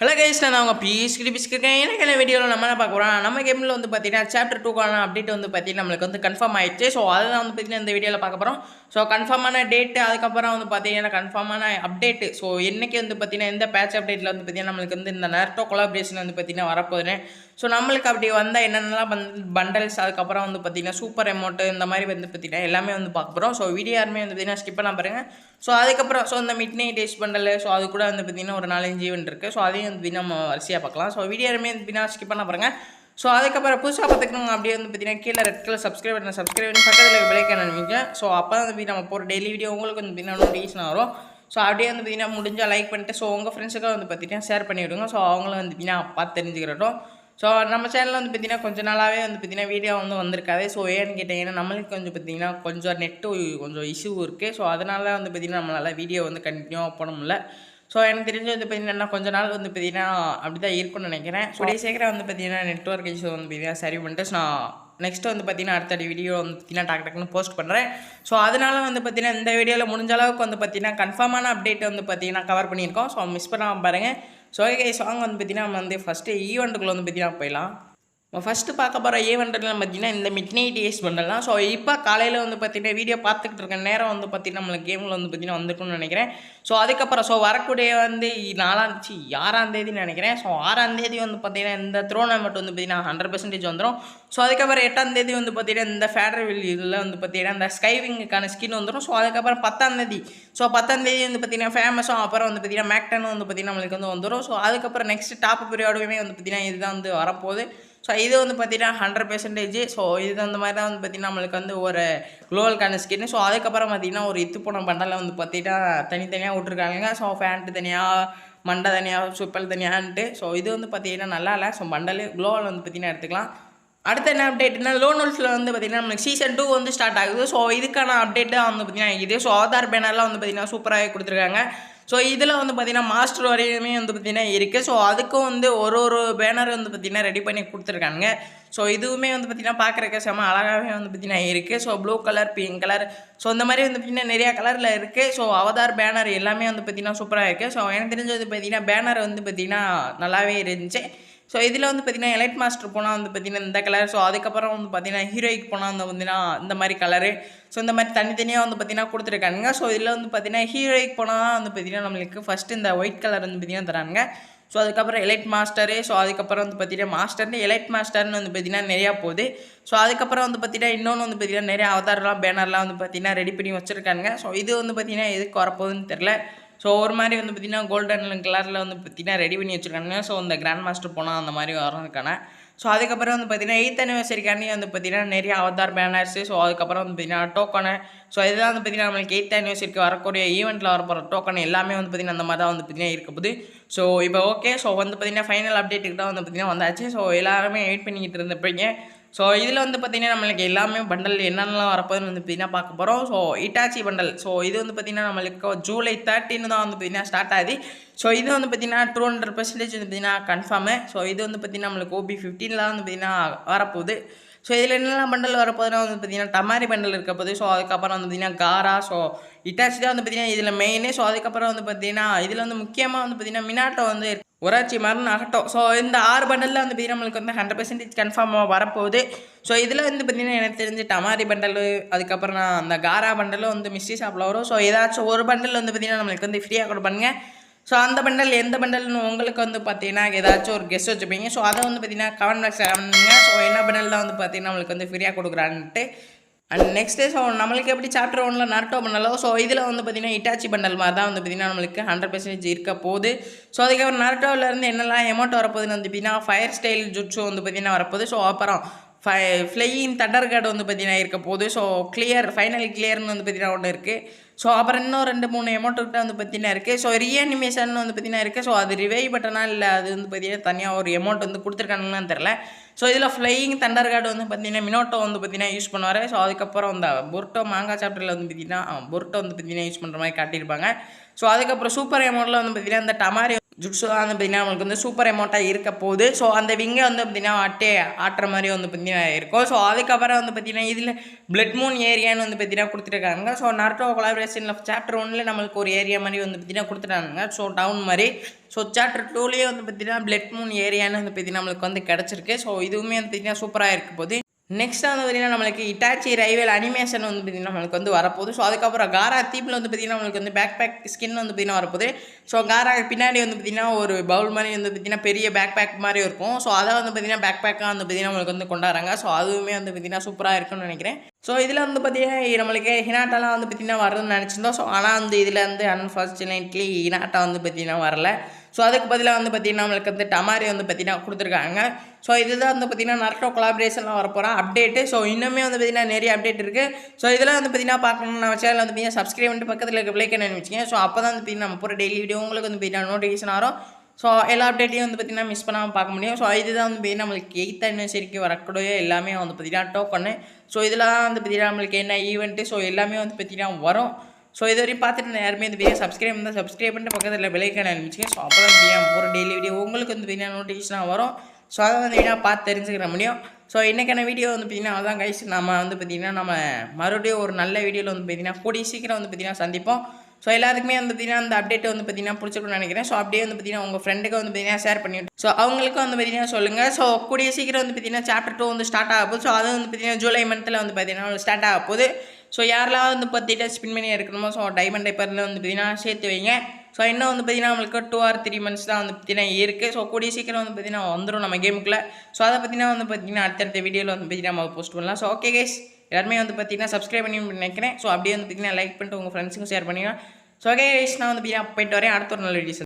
Hello guys, நான் அவங்க பிஸ்கிருக்கேன். எனக்கு வீடியோவில் நம்ம என்ன பார்க்க போகிறோம், நம்ம கேமில் வந்து பார்த்தீங்கன்னா சாப்டர் 2க்கான அப்டேட் வந்து பார்த்தீங்கன்னா நம்மளுக்கு வந்து கன்ஃபார்ம் ஆயிடுச்சு. ஸோ அதை தான் வந்து பார்த்தீங்கன்னா இந்த வீடியோவில் பார்க்க போகிறோம். ஸோ கன்ஃபார்மான டேட்டு, அதுக்கப்புறம் வந்து பார்த்தீங்கன்னா கன்ஃபார்மான அப்டேட்டு. ஸோ என்றைக்கு வந்து பார்த்தீங்கன்னா இந்த பேட்ச் அப்டேட்டில் வந்து பார்த்தீங்கன்னா நம்மளுக்கு வந்து இந்த நர்டோ கொலாபரேஷன் வந்து பார்த்தீங்கன்னா வரப்போகுதுன்னு. ஸோ நம்மளுக்கு அப்படி வந்தால் என்னென்னலாம் பண்டல்ஸ், அதுக்கப்புறம் வந்து பார்த்தீங்கன்னா சூப்பர் அமௌண்ட்டு, இந்த மாதிரி வந்து பார்த்தீங்கன்னா எல்லாமே வந்து பார்க்க போகிறோம். ஸோ வீடியோ யாருமே வந்து பார்த்தீங்கன்னா ஸ்கிப் பண்ண பாருங்கள். ஸோ அதுக்கப்புறம் அந்த mid night days bundle, so அது கூட வந்து பார்த்தீங்கன்னா ஒரு 4-5 ஈவெண்ட் இருக்குது. ஸோ அதையும் வந்து நம்ம வரிசையாக பார்க்கலாம். ஸோ வீடியோ யாருமே வந்து ஸ்கிப் பண்ண பாருங்கள். ஸோ அதுக்கப்புறம் புதுசாக பார்த்துக்கணும் அப்படியே வந்து பார்த்தீங்கன்னா கீழே ரெட் கலர் சப்ஸ்கிரைப் பண்ணி பக்கத்தில் பெல்லைக்கான அனுப்பிங்க. ஸோ அப்போ தான் வந்து நம்ம போகிற டெய்லி வீடியோ உங்களுக்கு வந்து பார்த்தீங்கன்னா நோட்டிஃபிகேஷன் வரும். ஸோ அப்படியே வந்து பார்த்தீங்கன்னா முடிஞ்சால் லைக் பண்ணிட்டு ஸோ உங்கள் ஃப்ரெண்ட்ஸுக்காக வந்து பார்த்தீங்கன்னா ஷேர் பண்ணி விடுங்க. ஸோ அவங்களும் வந்து பார்த்தீங்கன்னா பார்த்து தெரிஞ்சுக்கிறட்டும். ஸோ நம்ம சேனலில் வந்து பார்த்தீங்கன்னா கொஞ்சம் நாளாகவே வந்து பார்த்தீங்கன்னா வீடியோ வந்து வந்திருக்காது. ஸோ ஏன்னு கேட்டிங்கன்னா நம்மளுக்கு கொஞ்சம் பார்த்தீங்கன்னா கொஞ்சம் நெட்டு கொஞ்சம் இஷ்யூ இருக்குது. ஸோ அதனால வந்து பார்த்தீங்கன்னா நம்மளால் வீடியோ வந்து கண்டினியூவாக போட முடியல. ஸோ எனக்கு தெரிஞ்சு வந்து பார்த்தீங்கன்னா கொஞ்ச நாள் வந்து பார்த்தீங்கன்னா அப்படி தான் இருக்கும்னு நினைக்கிறேன். ஸோ சீக்கிரம் வந்து பார்த்தீங்கன்னா நெட்ஒர்க் இஷ்யூ வந்து பார்த்தீங்கன்னா சரி பண்ணிட்டு நான் நெக்ஸ்ட்டு வந்து பார்த்தீங்கன்னா அடுத்த வீடியோ வந்து பார்த்தீங்கன்னா டக்குன்னு போஸ்ட் பண்ணுறேன். ஸோ அதனால வந்து பார்த்தீங்கன்னா இந்த வீடியோவில் முடிஞ்ச அளவுக்கு வந்து பார்த்தீங்கன்னா கன்ஃபார்மான அப்டேட் வந்து பார்த்தீங்கன்னா கவர் பண்ணியிருக்கோம். ஸோ மிஸ் பண்ணாமல் பாருங்கள். ஸோ சாங் வந்து பார்த்தீங்கன்னா நம்ம வந்து ஃபஸ்ட்டு ஈவெண்ட்டுக்குள்ளே வந்து பார்த்தீங்கன்னா போயிடலாம். ஃபஸ்ட்டு பார்க்க போகிற ஈவெண்ட்லாம் பார்த்தீங்கன்னா இந்த மிட் நைட் டேஸ் பண்ணலாம். ஸோ இப்போ காலையில் வந்து பார்த்தீங்கன்னா வீடியோ பார்த்துக்கிட்டு இருக்க நேரம் வந்து பார்த்தீங்கன்னா நம்மளுக்கு கேமில் வந்து பார்த்தீங்கன்னா வந்துருக்குன்னு நினைக்கிறேன். ஸோ அதுக்கப்புறம் வரக்கூடிய வந்து 6ஆம் தேதின்னு நினைக்கிறேன். ஸோ 6ஆம் தேதி வந்து பார்த்தீங்கன்னா இந்த த்ரோனமெண்ட் வந்து பார்த்தீங்கன்னா 100% வந்துடும். ஸோ அதுக்கப்புறம் 8ஆம் தேதி வந்து பார்த்தீங்கன்னா இந்த ஃபேடரவில் இதில் வந்து பார்த்தீங்கன்னா இந்த ஸ்கைவிங்குக்கான ஸ்கின் வந்துடும். ஸோ அதுக்கப்புறம் 10ஆம் தேதி வந்து பார்த்தீங்கன்னா ஃபேமஸும் அப்புறம் வந்து பார்த்தீங்கன்னா மேக்டனும் வந்து பார்த்தீங்கன்னா நம்மளுக்கு வந்து வந்துடும். ஸோ அதுக்கப்புறம் நெக்ஸ்ட் டாப் பீரியடுமே வந்து பார்த்தீங்கன்னா இதுதான் வந்து வரப்போகுது. ஸோ இது வந்து பார்த்தீங்கன்னா 100%. ஸோ இது அந்த மாதிரி தான் வந்து பார்த்தீங்கன்னா நம்மளுக்கு வந்து ஒரு குளோவல்கான ஸ்கின்னு. ஸோ அதுக்கப்புறம் பார்த்தீங்கன்னா ஒரு போன பண்டலில் வந்து பார்த்தீங்கன்னா தனித்தனியாக விட்ருக்காங்க. ஸோ ஃபேண்ட்டு தனியாக, மண்டை தனியாக, சுப்பல் தனியான்ட்டு. ஸோ இது வந்து பார்த்தீங்கன்னா நல்லா இல்லை. ஸோ பண்டல் குளோவல் வந்து பார்த்தீங்கன்னா எடுத்துக்கலாம். அடுத்த என்ன அப்டேட்னா லோன் ஹோல்ஸில் வந்து பார்த்தீங்கன்னா நம்மளுக்கு சீசன் 2 வந்து ஸ்டார்ட் ஆகுது. ஸோ இதுக்கான அப்டேட்டு வந்து பார்த்தீங்கன்னா இது. ஸோ ஆதார் பேனர்லாம் வந்து பார்த்தீங்கன்னா சூப்பராகவே கொடுத்துருக்காங்க. ஸோ இதில் வந்து பார்த்திங்கன்னா மாஸ்டர் வரையுமே வந்து பார்த்திங்கன்னா இருக்குது. ஸோ அதுக்கும் வந்து ஒரு பேனர் வந்து பார்த்திங்கன்னா ரெடி பண்ணி கொடுத்துருக்காங்க. ஸோ இதுவுமே வந்து பார்த்திங்கன்னா பார்க்குறக்க செம்ம அழகாகவே வந்து பார்த்திங்கன்னா இருக்குது. So blue colour, pink colour, so இந்த மாதிரி வந்து பார்த்திங்கன்னா நிறையா கலரில் இருக்குது. ஸோ அவதார் பேனர் எல்லாமே வந்து பார்த்திங்கன்னா சூப்பராக இருக்குது. ஸோ எனக்கு தெரிஞ்சது பார்த்திங்கன்னா பேனர் வந்து பார்த்திங்கன்னா நல்லாவே இருந்துச்சு. ஸோ இதில் வந்து பார்த்திங்கன்னா எலைட் மாஸ்டர் போனால் வந்து பார்த்திங்கன்னா இந்த கலர். ஸோ அதுக்கப்புறம் வந்து பார்த்திங்கன்னா ஹீரோய்க்கு போனால் வந்து பார்த்திங்கன்னா இந்த மாதிரி கலரு. ஸோ இந்த மாதிரி தனித்தனியாக வந்து பார்த்திங்கன்னா கொடுத்துருக்காங்க. ஸோ இதில் வந்து பார்த்திங்கன்னா ஹீரோய்க்கு போனால் வந்து பார்த்திங்கன்னா நம்மளுக்கு ஃபஸ்ட்டு இந்த ஒயிட் கலர் வந்து பார்த்திங்கன்னா தராங்க. ஸோ அதுக்கப்புறம் எலைட் மாஸ்டரு. ஸோ அதுக்கப்புறம் வந்து பார்த்திங்கன்னா மாஸ்டர்னு எலைட் மாஸ்டர்னு வந்து பார்த்திங்கன்னா நிறையா போகுது. ஸோ அதுக்கப்புறம் வந்து பார்த்திங்கன்னா இன்னொன்று வந்து பார்த்திங்கன்னா நிறையா அவதாரெலாம் பேனர்லாம் வந்து பார்த்திங்கன்னா ரெடி பண்ணி வச்சுருக்காங்க. ஸோ இது வந்து பார்த்திங்கன்னா எதுக்கு வரப்போகுதுன்னு தெரில. ஸோ ஒரு மாதிரி வந்து பார்த்திங்கன்னா கோல்டன் கலரில் வந்து பார்த்திங்கன்னா ரெடி பண்ணி வச்சுருக்காங்க. ஸோ இந்த கிராண்ட் மாஸ்டர் போனால் அந்த மாதிரி வரதுக்கான. ஸோ அதுக்கப்புறம் வந்து பார்த்திங்கன்னா 8th anniversary வந்து பார்த்திங்கன்னா நிறைய அவதார் பேனர்ஸு. ஸோ அதுக்கப்புறம் வந்து பார்த்திங்கன்னா டோக்கனு. ஸோ இதுதான் வந்து பார்த்திங்கன்னா நம்மளுக்கு 8th anniversary வரக்கூடிய ஈவெண்ட்டில் வரப்போகிற டோக்கன் எல்லாமே வந்து பார்த்திங்கன்னா அந்த மாதிரி தான் வந்து பார்த்திங்கன்னா இருக்க போகுது. ஸோ இப்போ ஓகே. ஸோ வந்து பார்த்திங்கன்னா ஃபைனல் அப்டேட்டுக்கு தான் வந்து பார்த்திங்கன்னா வந்தாச்சு. ஸோ எல்லாருமே வெயிட் பண்ணிக்கிட்டு இருந்தப்பீங்க. ஸோ இதில் வந்து பார்த்திங்கன்னா நம்மளுக்கு எல்லாமே பண்டல் என்னென்னலாம் வரப்போகுதுன்னு வந்து பார்த்திங்கன்னா பார்க்க போகிறோம். So Itachi bundle. ஸோ இது வந்து பார்த்திங்கன்னா நம்மளுக்கு ஜூலை 13 தான் வந்து பார்த்திங்கன்னா ஸ்டார்ட் ஆகுது. ஸோ இது வந்து பார்த்திங்கன்னா 200% வந்து பார்த்திங்கன்னா கன்ஃபார்மு. ஸோ இது வந்து பார்த்திங்கன்னா நம்மளுக்கு OB 15 வந்து பார்த்திங்கன்னா வரப்போகுது. ஸோ இதில் என்னெல்லாம் பண்டல் வரப்போகுதுன்னா வந்து பார்த்திங்கன்னா டமாரி பண்டல் இருக்க போகுது. ஸோ அதுக்கப்புறம் வந்து பார்த்திங்கன்னா காரா. ஸோ இட்டாச்சி தான் வந்து பார்த்திங்கன்னா இதில் மெயினு. ஸோ அதுக்கப்புறம் வந்து பார்த்திங்கன்னா இதில் வந்து முக்கியமாக வந்து பார்த்திங்கன்னா மினாட்டோ வந்து ஒராச்சி மரணம் ஆகட்டும். ஸோ இந்த 6 பண்டலில் வந்து பார்த்திங்கன்னா நம்மளுக்கு வந்து 100% கன்ஃபார்மாக வரப்போகுது. ஸோ இதில் வந்து பார்த்திங்கன்னா எனக்கு தெரிஞ்சு டமாரி பண்டலு, அதுக்கப்புறம் அந்த காரா பண்டலும் வந்து மிஸ்ட்ரி ஷாப்பில் வரும். ஸோ ஏதாச்சும் ஒரு பண்டல் வந்து பார்த்திங்கன்னா நம்மளுக்கு வந்து ஃப்ரீயாக கொடுப்பாங்க. ஸோ அந்த பண்டல் எந்த பண்டல்னு உங்களுக்கு வந்து பார்த்தீங்கன்னா ஏதாச்சும் ஒரு கெஸ்ட் வச்சுப்பீங்க. ஸோ அதை வந்து பார்த்தீங்கன்னா கமெண்ட் பாக்ஸில் கமெண்ட்டுங்க. ஸோ என்ன பண்டல் தான் வந்து பார்த்தீங்கன்னா நம்மளுக்கு வந்து ஃப்ரீயாக கொடுக்குறான்ட்டு. அண்ட் நெக்ஸ்ட் ஸோ நம்மளுக்கு எப்படி சாப்டர் 1ல் நருட்டோ பண்டலோ, ஸோ இதில் வந்து பார்த்திங்கன்னா இட்டாச்சி பண்டல் மாதிரி தான் வந்து பார்த்திங்கன்னா நம்மளுக்கு 100% இருக்க போகுது. ஸோ அதுக்கப்புறம் நருட்டோவிலேருந்து என்னெல்லாம் எமௌண்ட் வரப்போகுதுன்னு வந்து பார்த்திங்கன்னா ஃபயர் ஸ்டைல் ஜுட்ஸு வந்து பார்த்திங்கன்னா வரப்போகுது. ஸோ அப்புறம் ஃப்ளையிங் தண்டர் கார்டு வந்து பார்த்திங்கன்னா இருக்க போகுது. ஸோ ஃபைனல் கிளியர்னு வந்து பார்த்திங்கன்னா ஒன்று இருக்குது. ஸோ அப்புறம் இன்னும் 2-3 அமௌண்ட்டுக்கிட்ட வந்து பார்த்திங்கன்னா இருக்குது. ஸோ ரீஅனிமேஷன் வந்து பார்த்திங்கன்னா இருக்குது. ஸோ அது ரிவைவ் பட்டனா இல்லை அது வந்து பார்த்திங்கன்னா தனியாக ஒரு அமௌண்ட் வந்து கொடுத்துருக்காங்கன்னு தெரில. ஸோ இதில் ஃப்ளையிங் தண்டர் கார்டு வந்து பார்த்திங்கன்னா மினோட்டோ வந்து பார்த்திங்கன்னா யூஸ் பண்ணுவார். ஸோ அதுக்கப்புறம் இந்த பொருட்டோ மாங்கா சாப்டரில் வந்து பார்த்திங்கன்னா பொருட்டோ வந்து பார்த்திங்கன்னா யூஸ் பண்ணுற மாதிரி காட்டியிருப்பாங்க. ஸோ அதுக்கப்புறம் சூப்பர் அமௌண்ட்டில் வந்து பார்த்திங்கன்னா இந்த டமாரி ஜுட்ஸு தான் வந்து பார்த்திங்கன்னா நம்மளுக்கு வந்து சூப்பர் அமௌண்ட்டாக இருக்க போகுது. ஸோ அந்த விங்கை வந்து பார்த்திங்கன்னா ஆட்டுற மாதிரி வந்து பார்த்திங்கன்னா இருக்கும். ஸோ அதுக்கப்புறம் வந்து பார்த்திங்கன்னா இதில் பிளட் மூன் ஏரியான்னு வந்து பார்த்திங்கன்னா கொடுத்துருக்காங்க. ஸோ நருட்டோ கொலாபரேஷனில் சாப்டர் 1 நம்மளுக்கு ஒரு ஏரியா மாதிரி வந்து பார்த்திங்கன்னா கொடுத்துட்டாங்க. ஸோ டவுன் மாதிரி. ஸோ சாப்டர் 2 வந்து பார்த்திங்கன்னா பிளட் மூன் ஏரியான்னு வந்து பார்த்திங்கன்னா நம்மளுக்கு வந்து கிடச்சிருக்கு. ஸோ இதுவுமே வந்து பார்த்திங்கன்னா சூப்பராக இருக்க போகுது. நெக்ஸ்ட் வந்து பார்த்திங்கன்னா நம்மளுக்கு இட்டாச்சி ரைவல் அனிமேஷன் வந்து பார்த்திங்கன்னா நம்மளுக்கு வந்து வரப்போகுது. ஸோ அதுக்கப்புறம் காரா தீப்பில் வந்து பார்த்திங்கன்னா நம்மளுக்கு வந்து பேக் ஸ்கின் வந்து பார்த்திங்கன்னா வரப்போகுது. ஸோ காரா பின்னாடி வந்து பார்த்திங்கன்னா ஒரு பவுல் மாதிரி வந்து பார்த்திங்கன்னா பெரிய பேக் மாதிரி இருக்கும். ஸோ அதை வந்து பார்த்திங்கன்னா பேக்காக வந்து பார்த்திங்கன்னா நம்மளுக்கு வந்து கொண்டாடுறாங்க. ஸோ அதுவுமே வந்து பார்த்திங்கன்னா சூப்பராக இருக்குன்னு நினைக்கிறேன். ஸோ இதில் வந்து பார்த்திங்கன்னா நம்மளுக்கு ஹினாட்டாலாம் வந்து பார்த்திங்கன்னா வருதுன்னு நினச்சிருந்தோம். ஸோ ஆனால் வந்து இதில் வந்து அன்ஃபார்ச்சுனேட்லி ஹினாட்டா வந்து பார்த்திங்கன்னா வரல. ஸோ அதுக்கு பதிலாக வந்து பார்த்திங்கன்னா நம்மளுக்கு வந்து டமாரி வந்து பார்த்திங்கன்னா கொடுத்துருக்காங்க. ஸோ இதுதான் வந்து பார்த்திங்கன்னா நருட்டோ கொலாபரேஷனில் வரப்போகிற அப்டேட்டு. ஸோ இன்னுமே வந்து பார்த்திங்கன்னா நிறைய அப்டேட் இருக்குது. ஸோ இதெல்லாம் வந்து பார்த்திங்கன்னா பார்க்கணும் நம்ம சேனல் வந்து பார்த்திங்கன்னா சப்ஸ்கிரைப் பண்ணிட்டு பக்கத்தில் இருக்க பிளேக் நினைச்சிங்க. ஸோ அப்போ தான் வந்து பார்த்திங்கன்னா நம்ம போகிற டெய்லி வீடியோ உங்களுக்கு வந்து பார்த்திங்கன்னா நோட்டிஃபிகேஷன் வரும். ஸோ எல்லா அப்டேட்டையும் வந்து பார்த்திங்கன்னா மிஸ் பண்ணாமல் பார்க்க முடியும். ஸோ இதுதான் வந்து பார்த்திங்கன்னா நம்மளுக்கு 8th anniversary வரக்கூடிய எல்லாமே வந்து பார்த்திங்கன்னா டோக்கனு. ஸோ இதில் தான் வந்து பார்த்திங்கன்னா நம்மளுக்கு என்ன ஈவெண்ட்டு ஸோ எல்லாமே வந்து பார்த்திங்கன்னா வரும். ஸோ இது வரையும் பார்த்துட்டு யாருமே இந்த வீடியோ சப்ஸ்கிரைப் பண்ணிட்டு பக்கத்தில் பெல்லைக்கான அனுப்பிச்சிங்க. ஸோ அப்போ தான் பார்த்திங்கன்னா ஒரு டெய்லி வீடியோ உங்களுக்கு வந்து பார்த்திங்கன்னா நோட்டிஃபிகேஷனாக வரும். ஸோ அதை வந்து வீடியோ பார்த்து தெரிஞ்சுக்கிற முடியும். ஸோ இன்றைக்கான வீடியோ வந்து பார்த்திங்கன்னா அதான் கைஸ், நம்ம வந்து பார்த்திங்கன்னா நம்ம மறுபடியும் ஒரு நல்ல வீடியோவில் வந்து பார்த்திங்கன்னா கூடிய சீக்கிரம் வந்து பார்த்திங்கன்னா சந்திப்போம். ஸோ எல்லாருக்குமே வந்து பார்த்திங்கன்னா அந்த அப்டேட் வந்து பார்த்திங்கன்னா பிடிச்சிருக்குன்னு நினைக்கிறேன். ஸோ அப்படியே வந்து பார்த்திங்கன்னா உங்கள் ஃப்ரெண்டுக்கு வந்து பார்த்திங்கன்னா ஷேர் பண்ணிவிட்டு ஸோ அவங்களுக்கும் வந்து பார்த்திங்கன்னா சொல்லுங்கள். ஸோ கூடிய சீக்கிரம் வந்து பார்த்திங்கன்னா சாப்டர் 2 வந்து ஸ்டார்ட் ஆக போகுது. ஸோ அது வந்து பார்த்திங்கன்னா ஜூலை மந்தில் வந்து பார்த்திங்கன்னா ஸ்டார்ட் ஆக போகுது. ஸோ யாரெல்லாம் வந்து பார்த்திங்கன்னா ஸ்பின் பண்ணி எடுக்கணுமோ ஸோ டைமண்ட் டைப்பரில் வந்து பார்த்திங்கன்னா சேர்த்து வைங்க. ஸோ இன்னும் வந்து பார்த்திங்கன்னா நம்மளுக்கு 2 or 3 months தான் வந்து பார்த்திங்கன்னா இருக்குது. ஸோ கூடிய சீக்கிரம் வந்து பார்த்திங்கன்னா வந்துடும் நம்ம கேமுக்குள்ளே. ஸோ அதை பார்த்திங்கன்னா வந்து பார்த்திங்கன்னா அடுத்தடுத்த வீடியோவில் வந்து பார்த்திங்கன்னா நம்ம போஸ்ட் பண்ணலாம். ஸோ ஓகே கைஸ், எல்லாருமே வந்து பார்த்திங்கன்னா சப்ஸ்கிரைப் பண்ணி நினைக்கிறேன். ஸோ அப்படியே வந்து பார்த்திங்கன்னா லைக் பண்ணிட்டு உங்கள் ஃப்ரெண்ட்ஸுக்கும் ஷேர் பண்ணிங்கன்னா. ஸோ ஓகே கைஸ், நான் வந்து பார்த்திங்கன்னா போயிட்டு வரேன். அடுத்த ஒரு நல்ல வீடியோஸ்